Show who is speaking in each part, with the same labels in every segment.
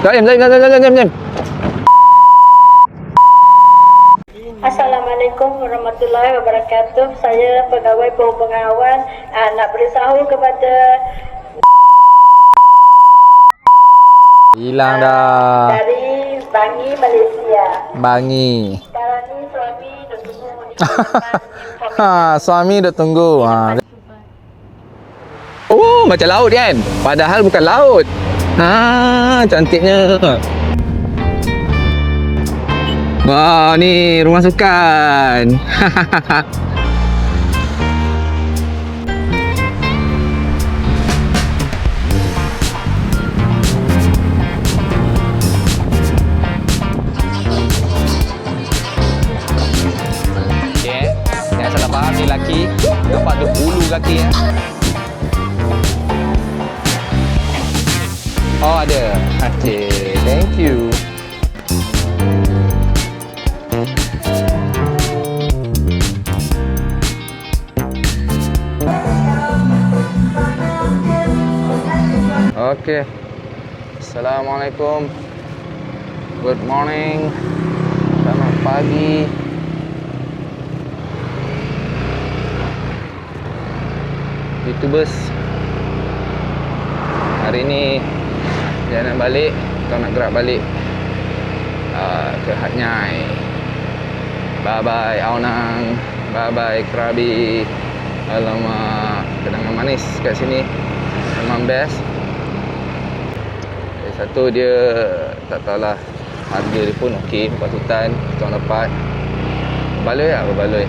Speaker 1: Jom.
Speaker 2: Assalamualaikum warahmatullahi wabarakatuh. Saya pegawai perhubungan awam nak beritahu kepada
Speaker 1: Hilang dah.
Speaker 2: dari Bangi, Malaysia.
Speaker 1: Bangi.
Speaker 2: Sekarang ni suami dah tunggu di
Speaker 1: Suami dah tunggu. Oh, macam laut kan? Padahal bukan laut. Cantiknya. Wah, ni rumah sukan. Okay, jangan salah faham ni laki. Nampak tu bulu kaki ya. Oh, ada. Okay, thank you. Okey. Assalamualaikum. Good morning. Selamat pagi. YouTubers. Hari ni dia nak balik atau nak gerak balik ke Hat Nyai. Bye bye Aonang. Bye bye Krabi. Alamak, kenangan manis kat sini. Memang best. Satu dia tak tahulah, harga dia pun okey, patutkan kita orang dapat berbaloi lah, berbaloi.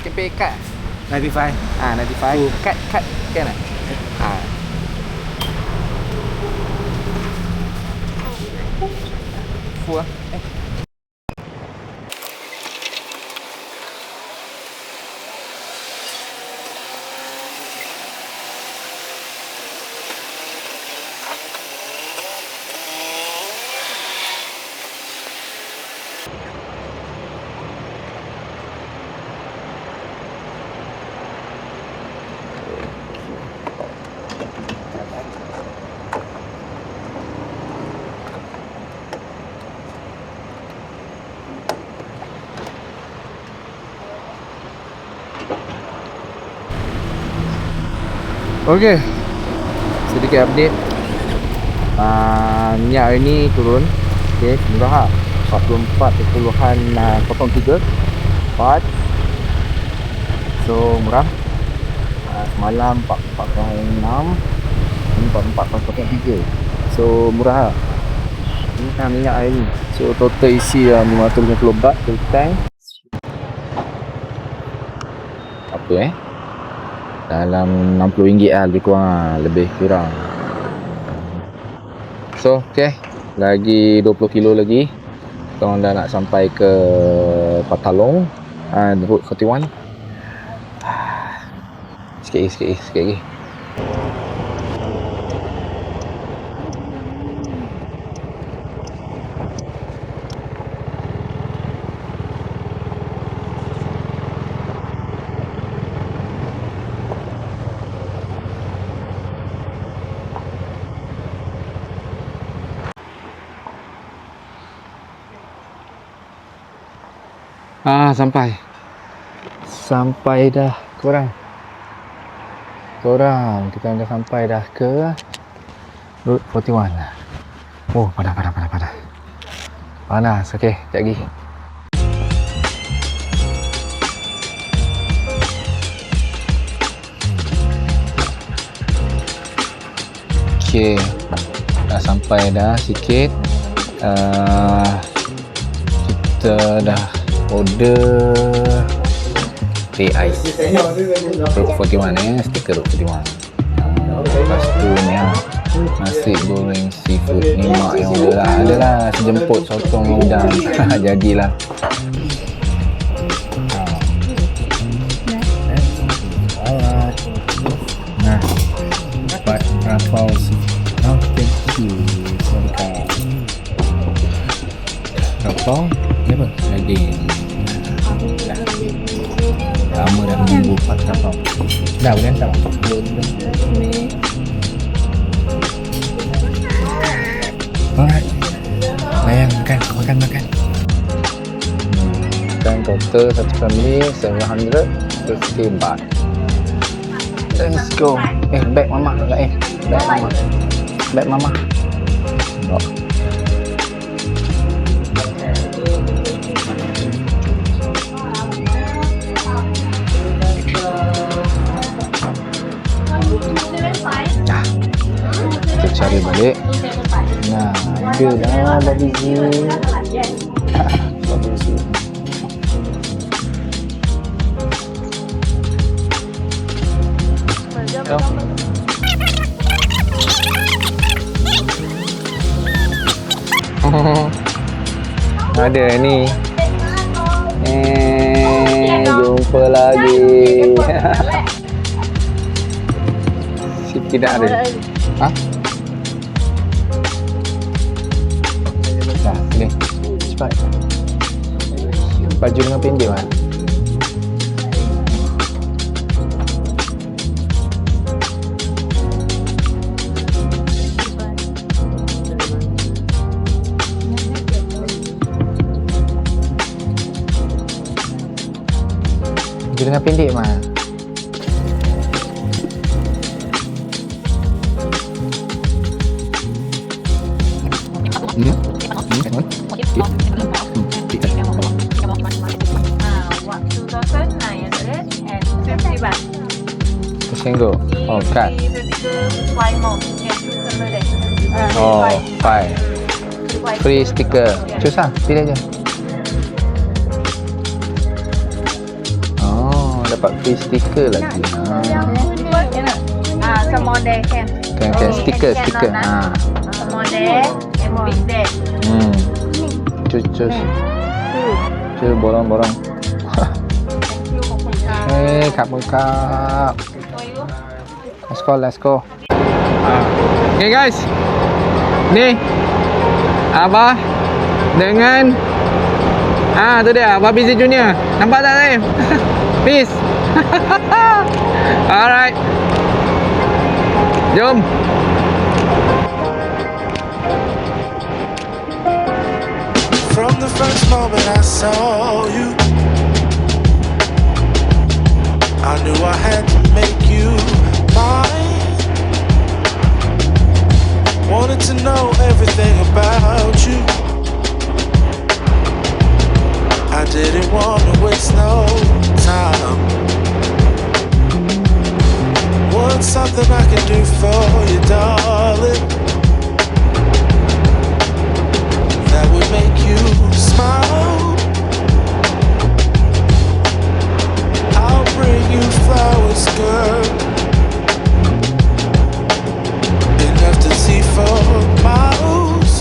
Speaker 1: Cafe cut.
Speaker 3: 95.
Speaker 1: 95. Cut kan tak? Full lah. Okey, sedikit update. Minyak hari ni turun. Okey, murah lah. 44.03 4. So murah. Semalam 44.6, 44.3. So murah lah. Ini kan minyak hari ni. So total isi 550 baht full tank. Apa dalam RM60 lah, lebih kurang lah, lebih kurang. So okay, lagi 20 kilo lagi kita dah nak sampai ke Patalong, Route 41. Sikit lagi. Sampai dah korang. Kita dah sampai dah ke Route 41. Oh, panas. Panas, okey, sekejap lagi. Okey, dah sampai dah sikit. Kita dah order teh ais Route 41 stiker Route 41. Lepas tu ni nasi goreng seafood ni mak yang order lah. Adalah sejemput sotong udang. Jadilah. Nah, dapat rapau seafood. Oh, thank you. Rapau ni apa? Daging. Lama dah menunggu patah tau. Dah boleh hantar? Boleh. Alright. Layan makan. Dan total satu family 750 baht. Let's go. Bag mama juga Bag mama. Oh. Kita cari balik. Nah, ada dah babi zoo. Babi zoo. Ada ni. Jumpa lagi. Si tidak ada. Ha? Dah, sini. Cepat. Baju dengan pendek kan? Baju dengan pendek mah. Single. Oh, cut. Oh, 5. Free sticker. Choose lah, pilih je. Oh, dapat free stiker lagi.
Speaker 3: Small day can.
Speaker 1: Kan stiker.
Speaker 3: Small day, big day.
Speaker 1: Cus. Borong. ขับมือครับ let's go okay guys, ni Abah dengan tu dia Abah Busy Junior, nampak tak Zaim? Peace. Alright, jom.
Speaker 4: From the first moment I saw you, I knew I had to make you mine. Wanted to know everything about you. I didn't want to waste no time. What's something I can do for you, darling, that would make you smile? I'll bring you flowers, girl, enough to see for miles.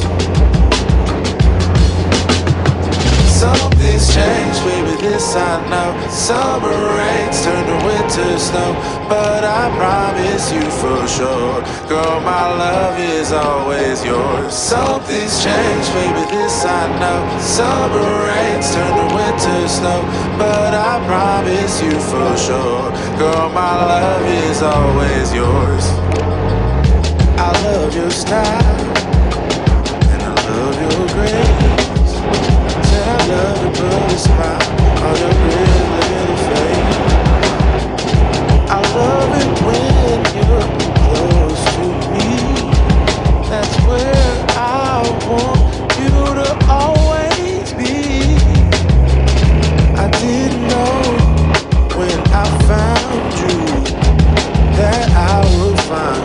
Speaker 4: Something's changed, baby, this I know. Summer rains turn to winter snow, but I promise you for sure, girl, my love is always yours. Something's changed, baby, this I know. Summer rains turn to winter snow, but I promise you for sure, girl, my love is always yours. I love your style, and I love your grace. Said I love to put a smile on your pretty little face. I love it when you're close to me. That's where I want you to always be. I didn't know when I found you that I would find.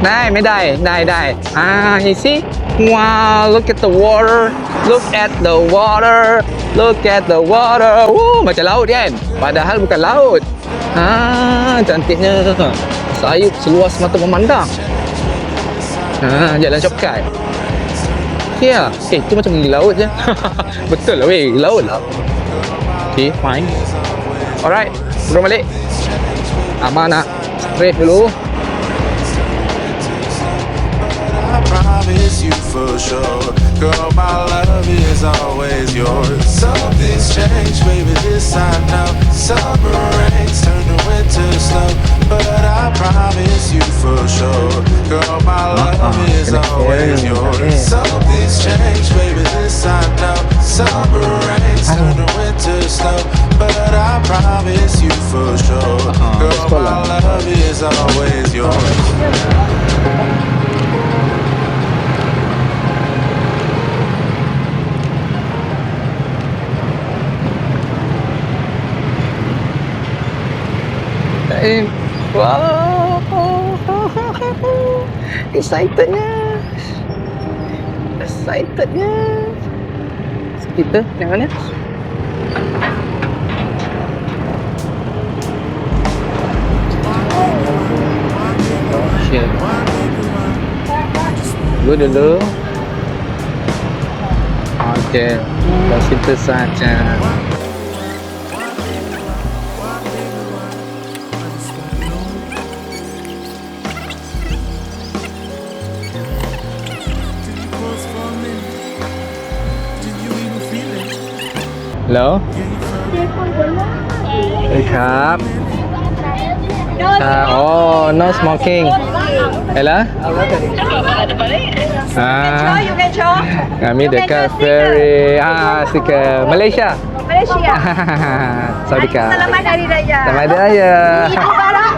Speaker 1: ได้ไม่ได้you see, wow, look at the water, look at the water, look at the water. Macam laut kan, padahal bukan laut. Cantiknya, sayup seluas mata memandang. Jalan shortcut. Ya, tu macam di laut je. Betul lah weh, laut lah. Okay, fine. Alright, turun balik. Abang nak straight dulu.
Speaker 4: I promise you for sure, girl, my love is always yours. Something's changed, baby, this I know. Summer rains turn to winter snow, but I promise you for sure, girl, my love is always yours. Something's changed, baby, this I know. Summer rains turn to winter snow, but I promise you for sure, girl, my love is always yours.
Speaker 1: Wow, excitednya. Kita tengok mana? Dulu. Okey, kita saja. Hello สวัสดีครับno smoking เห็นแล้ว
Speaker 3: You can show.
Speaker 1: kami dekat ferry ke Malaysia. Sawadika.
Speaker 3: Selamat Hari Raya.
Speaker 1: Selamat Hari Raya.
Speaker 3: Eid Mubarak.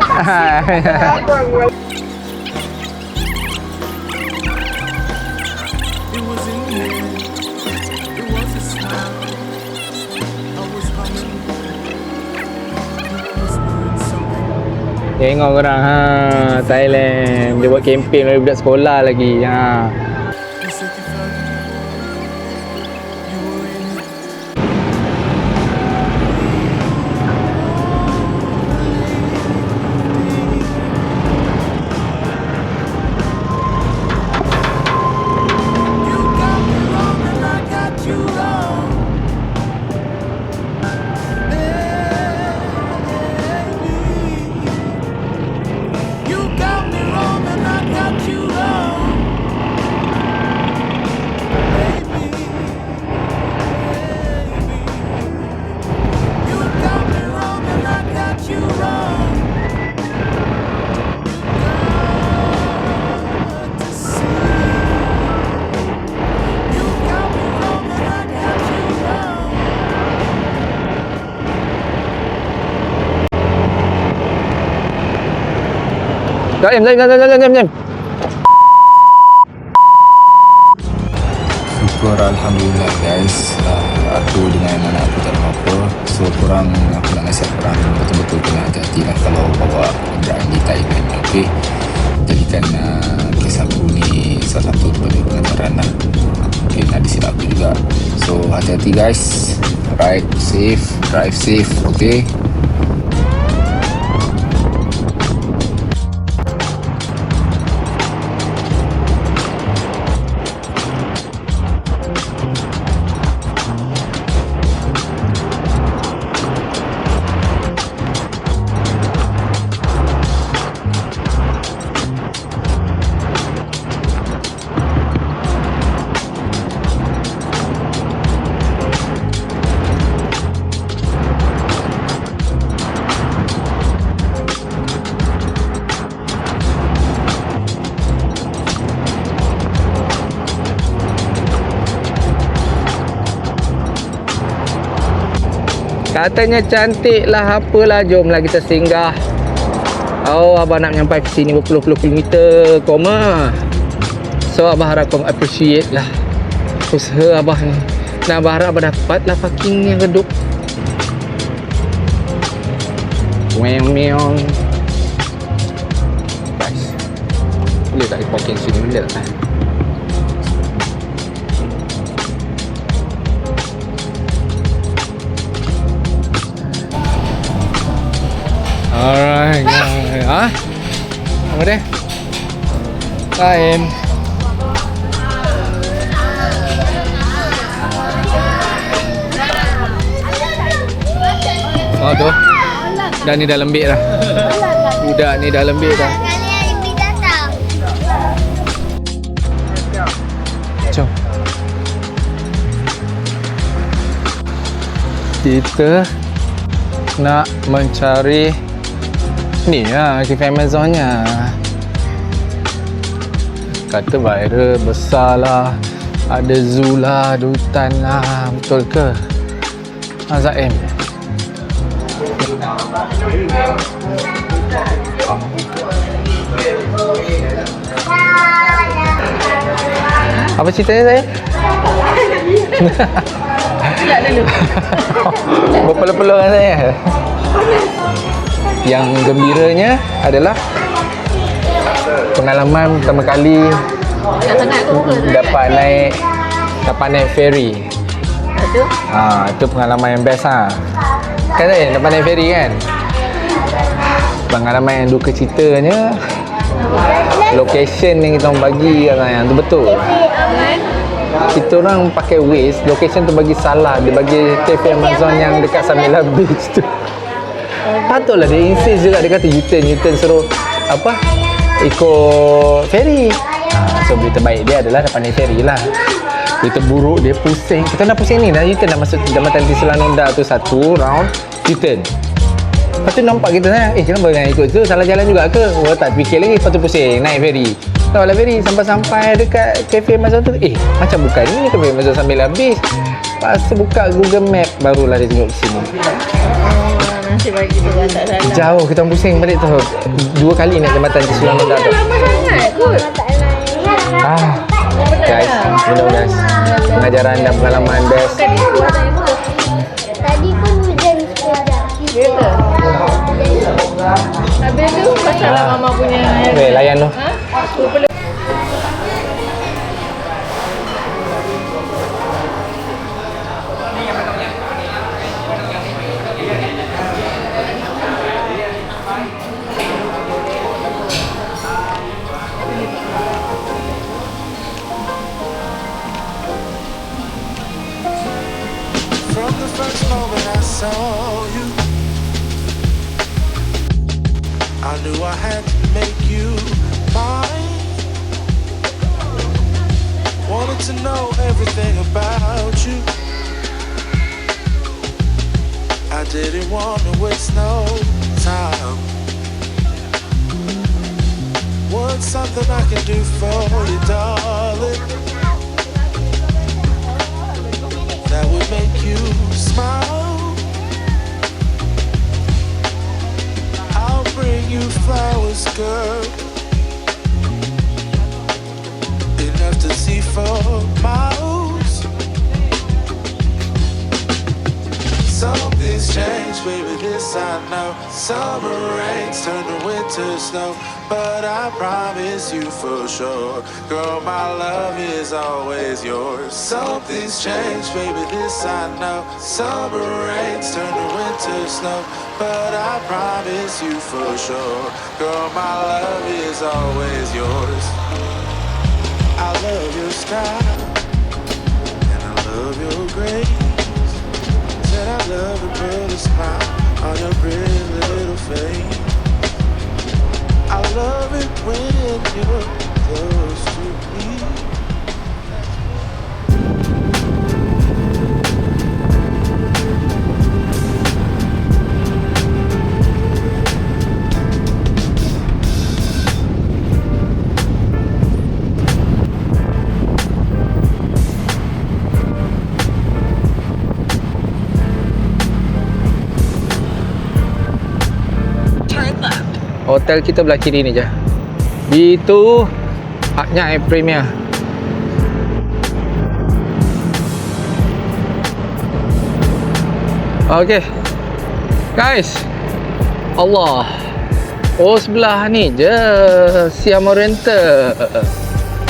Speaker 4: It was in the air, it was a smile. I was humming, whispering something.
Speaker 1: Tengok korang Thailand dia buat kempen dari budak sekolah lagi.
Speaker 4: You said you felt it, you were in it.
Speaker 1: Jom. Syukur Alhamdulillah guys, aku dengan anak aku tak ada apa. So korang, aku nak nasihat korang betul-betul kena hati-hati lah kalau bawa kenderaan di Thailand. Okay, jadikan kes aku ni salah satu daripada pengajaran lah. Okay, nak disilap aku juga. So hati-hati guys, ride safe, drive safe. Okay. Katanya cantik lah, apalah, jomlah kita singgah. Oh, abang nak nyampai ke sini berpuluh-puluh kilometer, koma. So, abang harap kau appreciate lah usaha abang ni. Nah, abang harap abang dapat lah parking yang redup. Meong. Guys, boleh tak parking sini? Boleh tak? Alright, guys. Apa dia? Lain. Oh tu. Dah ni dah lembik dah. Budak ni dah lembik dah. Jom. Kita nak mencari ni lah, cafe Amazonnya. Kata viral, besar lah, ada zoo lah, ada hutan lah. Betul ke? Zaim. Apa ceritanya saya? Berpeluh-peluh dengan saya. Yang gembiranya adalah pengalaman pertama kali dapat naik ferry.
Speaker 3: Itu?
Speaker 1: Itu pengalaman yang best lah. Kan saya dapat naik ferry kan? Pengalaman yang duka citanya, location yang kita orang bagi yang tu betul. Kita orang pakai Waze, location tu bagi salah. Dia bagi cafe Amazon yang dekat Samila Beach tu. Patutlah dia insist juga, dia kata U-turn suruh apa? Ikut ferry. So berita baik dia adalah dapat naik ferry lah. Berita buruk dia pusing. Kita dah pusing ni, dah U-turn dah masuk Jambatan Tiselanonda tu satu round U-turn. Lepas tu nampak kita kenapa nak ikut tu? Salah jalan juga ke? Oh tak fikir lagi, lepas tu pusing naik ferry. Tahu lah ferry sampai dekat cafe Amazon tu. Macam bukan ni cafe Amazon sambil habis. Lepas tu buka Google Map, barulah dia tengok sini.
Speaker 3: Nasib bagi tu tak salah.
Speaker 1: Jauh, kita pusing balik tu. 2 kali naik Jambatan Tiselanonda tu.
Speaker 3: Lama sangat kot.
Speaker 1: Guys, guys, pengajaran dan pengalaman best.
Speaker 5: Tadi pun hujan sekejap.
Speaker 3: Ya ke? Habis tu pasal lah mama punya.
Speaker 1: Weh, layan tu.
Speaker 4: From the first moment I saw you, I knew I had to make you mine. Wanted to know everything about you. I didn't want to waste no time. What's something I can do for you, darling? That would make you smile. I'll bring you flowers, girl. this I know. Summer rains turn to winter snow, but I promise you for sure, girl, my love is always yours. Something's changed, baby, this I know. Summer rains turn to winter snow, but I promise you for sure, girl, my love is always yours. I love your style, and I love your grace. Said I love to put a smile on your pretty little face. I love it when you're close to me.
Speaker 1: Hotel kita belah kiri ni je. Itu haknya Premier. Okay guys, Allah, oh sebelah ni je Siam Oriental.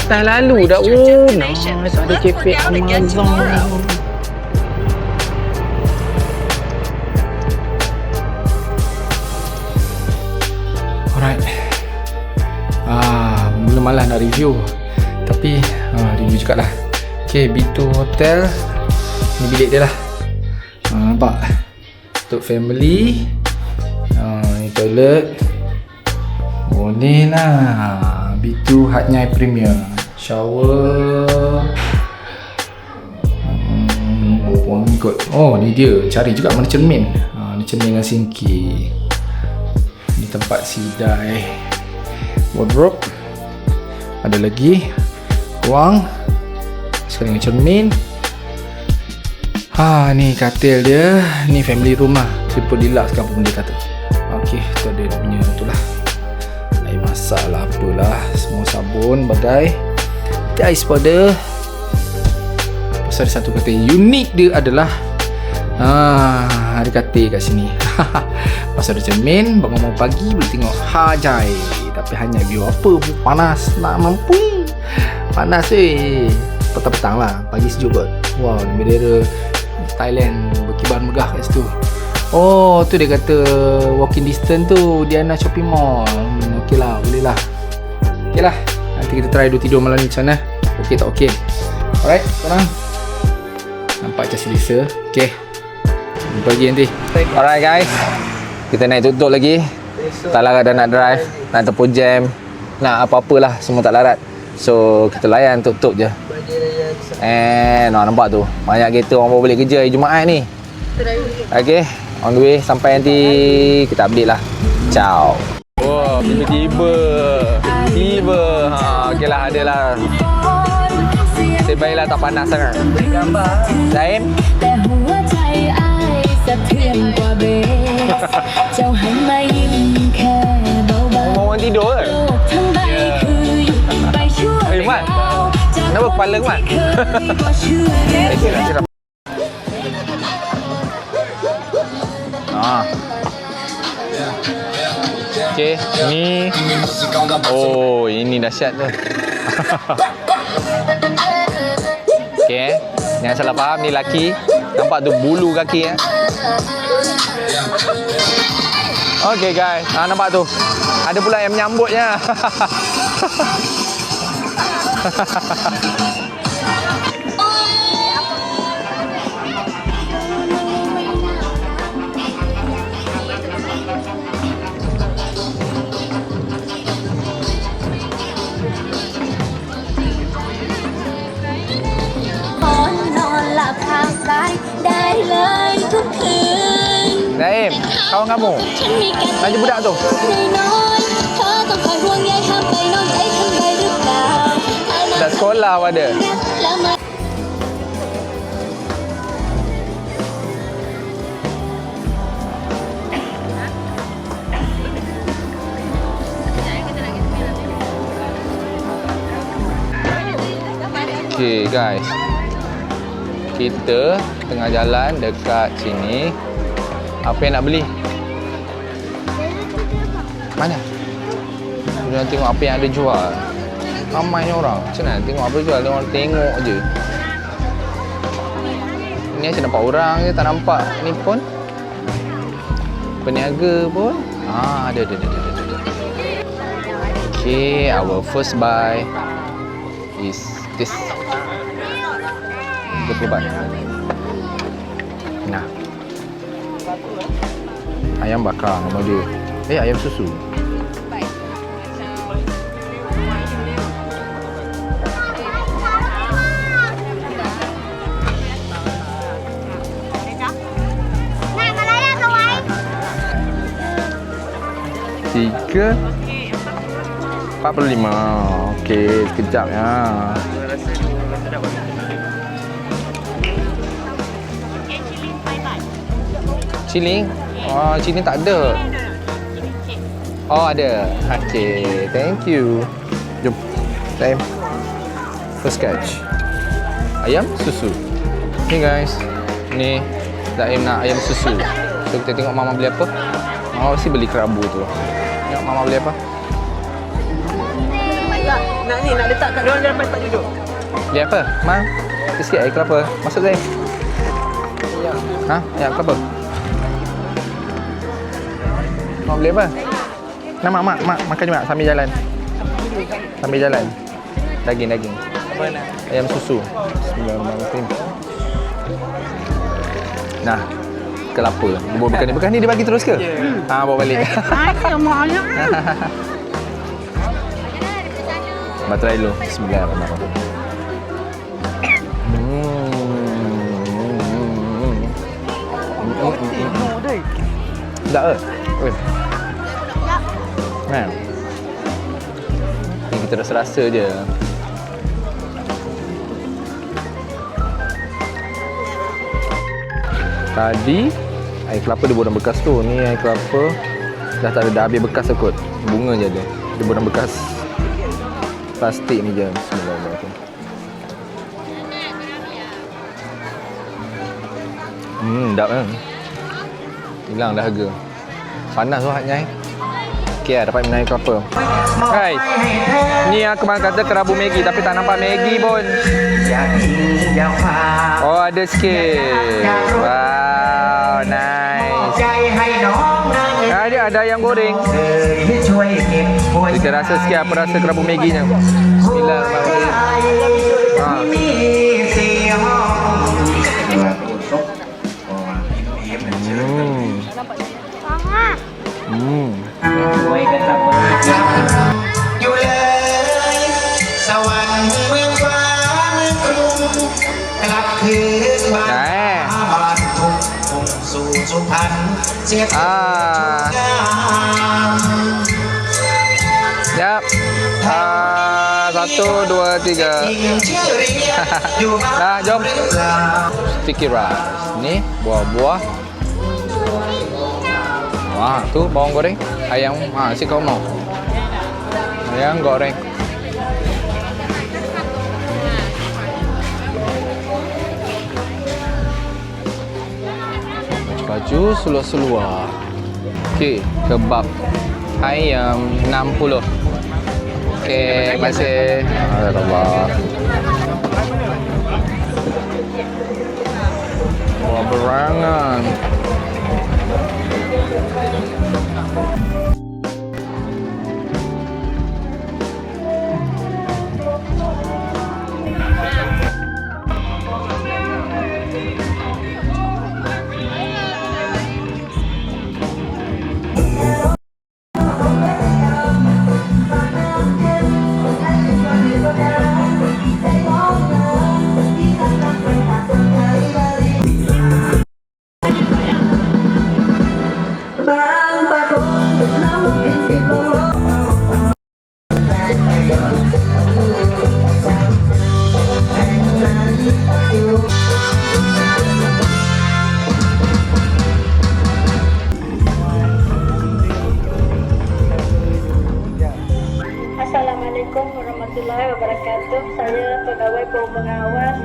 Speaker 1: Dah lalu dah. Oh nice, ada cafe Amazon. Alright. Mula malah nak review, tapi review juga lah. Okay, B2 Hotel. Ni bilik dia lah. Nampak? Untuk family. Ni toilet. Oh ni lah B2 Hatnyai Premier. Shower. Wangi kot. Oh ni dia. Cari juga mana cermin. Ni cermin dengan sinki. Ni tempat sidai. Wardrobe. Ada lagi ruang sekali dengan cermin. Ni katil dia. Ni family room lah. Triple deluxe kan pun dia kata. Okey, tu ada dia punya tu lah. Air masak lah apalah. Semua sabun, bagai. Ada ais powder. Pasal ada satu katil unik dia adalah ada katil kat sini. Pasal ada cermin, bangun pagi boleh tengok Hajai. Tapi hanya view apa pun panas nak mampu. Panas petang-petang lah, pagi sejuk kot. Wow, bendera Thailand berkibar megah kat situ. Oh, tu dia kata walking distance tu Diana Shopping Mall. Okey lah, boleh lah. Okey lah, nanti kita try dulu tidur malam ni macam mana. Okey tak okey? Alright, sekarang nampak macam selesa. Okey, jumpa lagi nanti. Alright guys, kita naik tuk-tuk lagi. Tak larat dah nak drive, nak tempuh jam, nak apa-apalah, semua tak larat. So kita layan tuk-tuk je. And nampak tu, banyak kereta orang bawa balik kerja hari Jumaat ni. Okay, on the way, sampai nanti kita update lah. Ciao. Oh, tiba-tiba okay lah, ada lah. Nasib baiklah tak panas sangat. Zaim. Orang tidur ke? Mat, kenapa kepala Mat? Okay, ni. Oh, ini dahsyat tu. Okay, jangan salah faham, ni laki. Nampak tu bulu kaki. Okay guys, nampak tu. Ada pula yang menyambutnya. Zaim, kawan kamu lagi budak tu. Dah sekolah pada. Okay guys, kita tengah jalan dekat sini. Apa yang nak beli? Mana? Kita tengok apa yang ada jual. Ramainya orang. Macam mana tengok apa jual? Orang tengok je. Ni macam nampak orang je, tak nampak ni pun. Peniaga pun. Ada. Okay, our first buy is this. 30 baht. Nah. Ayam bakar nama dia. Ayam susu. Tiga 45. Okey, sekejap ya. Cili? Oh, cili tak ada. Oh, ada. Okey, thank you. Jom. Time. First catch. Ayam susu. Ni guys. Ni Zaim nak ayam susu. So kita tengok mama beli apa. Mama mesti beli kerabu tu. Tengok mama beli apa.
Speaker 6: Nak letak kat dalam tempat duduk.
Speaker 1: Beli apa? Ma? Sikit air kelapa. Masuk Zaim. Ya, kelapa. Mau beli apa? Nak mak makan juga sambil jalan. Daging.
Speaker 6: Apa nak?
Speaker 1: Ayam susu. Bismillahirrahmanirrahim. Nah, kelapa. Bubur bekas ni dia bagi terus ke? Bawa balik. Try dulu. Bismillahirrahmanirrahim. Tak ke? Oi. Nah. Ni kita rasa je. Tadi air kelapa dia borang bekas tu. Ni air kelapa dah tak ada, dah habis bekas kot. Bunga je ada. Dia borang bekas plastik ni je. Bismillahirrahmanirrahim. Sedap kan? Hilang dahaga. Panas tu hatnya. Okey lah, dapat minum air kelapa. Hai. Ni aku makan kata kerabu Maggi tapi tak nampak Maggi pun. Oh, ada sikit. Wow, nice. Ada ayam goreng. Kita rasa sikit apa rasa kerabu Maggi-nya.
Speaker 7: อยู่เลยสวรรค์เมืองฟ้าเมืองกรุงกลับคืนบ้านทุ่งสู่สุพรรณเสียง
Speaker 1: Yap. 1, 2, 3. Dah, jom. Sticky rice. Ni buah-buah. Wah, tu bawang goreng. Ayam, si kau mau. Ayam goreng. Baju seluar-seluar. Okey, kebab ayam 60. Okey, terima kasih. Alhamdulillah. Wah, berangan.
Speaker 2: Assalamualaikum warahmatullahi wabarakatuh. Saya pegawai pengawas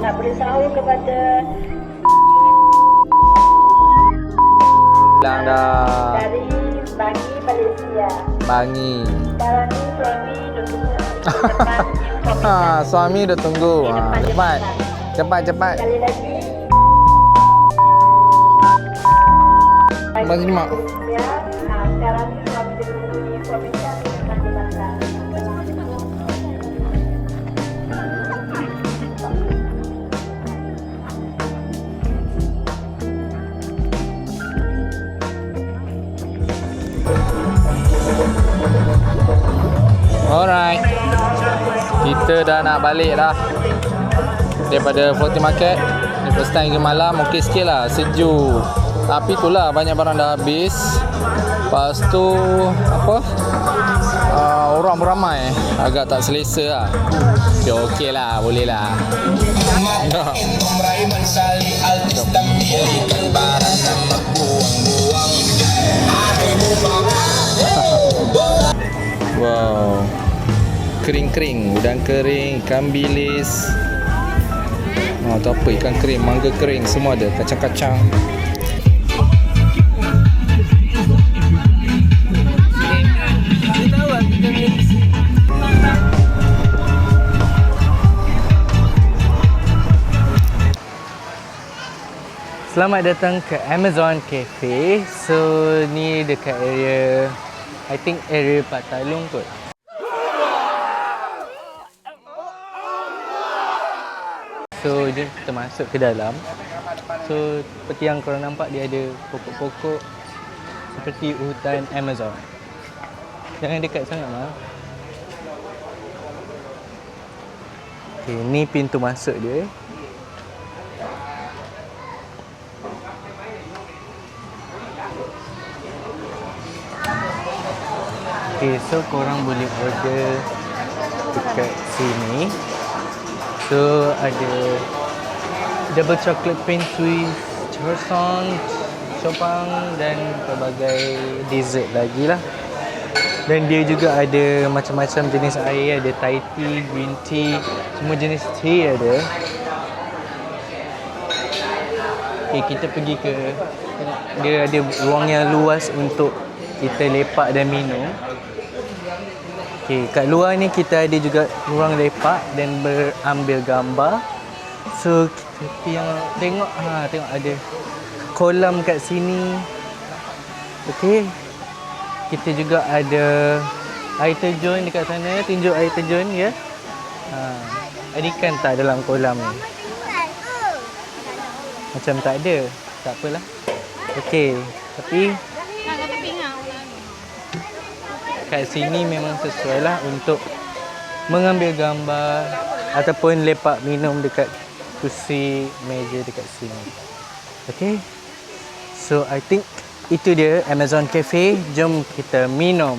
Speaker 2: nak beritahu kepada
Speaker 1: Hilang dah.
Speaker 2: dari Bangi, Malaysia.
Speaker 1: Bangi.
Speaker 2: Sekarang ni suami duduk depan
Speaker 1: Ha, suami dah tunggu. Ha, cepat. Cepat.
Speaker 2: Sekali lagi.
Speaker 1: Bagi mak.
Speaker 2: Ya, sekarang ni suami duduk di provinsi Kalimantan.
Speaker 1: Alright. Kita dah nak balik dah daripada Forty Market. Ni first time ke malam, okey sikit lah, sejuk. Tapi itulah, banyak barang dah habis. Lepas tu apa, orang beramai, agak tak selesa lah. Okey lah, boleh lah. Wow, kering-kering, udang kering, ikan bilis. Tu apa, ikan kering, mangga kering, semua ada, kacang-kacang. Selamat datang ke Amazon Cafe. So ni dekat area, I think area Patalung kot. So jom kita masuk ke dalam. So seperti yang korang nampak, dia ada pokok-pokok seperti hutan Amazon. Jangan dekat sangat lah. Okay, ni pintu masuk dia. Okay, so korang boleh order dekat sini. So ada double chocolate paint twist, croissant, chopang dan pelbagai dessert lagi lah. Dan dia juga ada macam-macam jenis air, ada Thai tea, green tea, semua jenis tea ada. Okay, kita pergi ke, dia ada ruang yang luas untuk kita lepak dan minum. Okay, kat luar ni kita ada juga ruang lepak dan berambil gambar. So kita tengok ada kolam kat sini. Okay, kita juga ada air terjun dekat sana, tunjuk air terjun ya. Ada ikan tak dalam kolam ni? Macam tak ada. Tak apalah. Okay, tapi kat sini memang sesuai lah untuk mengambil gambar ataupun lepak minum dekat kursi meja dekat sini. Okay, so I think itu dia Amazon Cafe. Jom kita minum.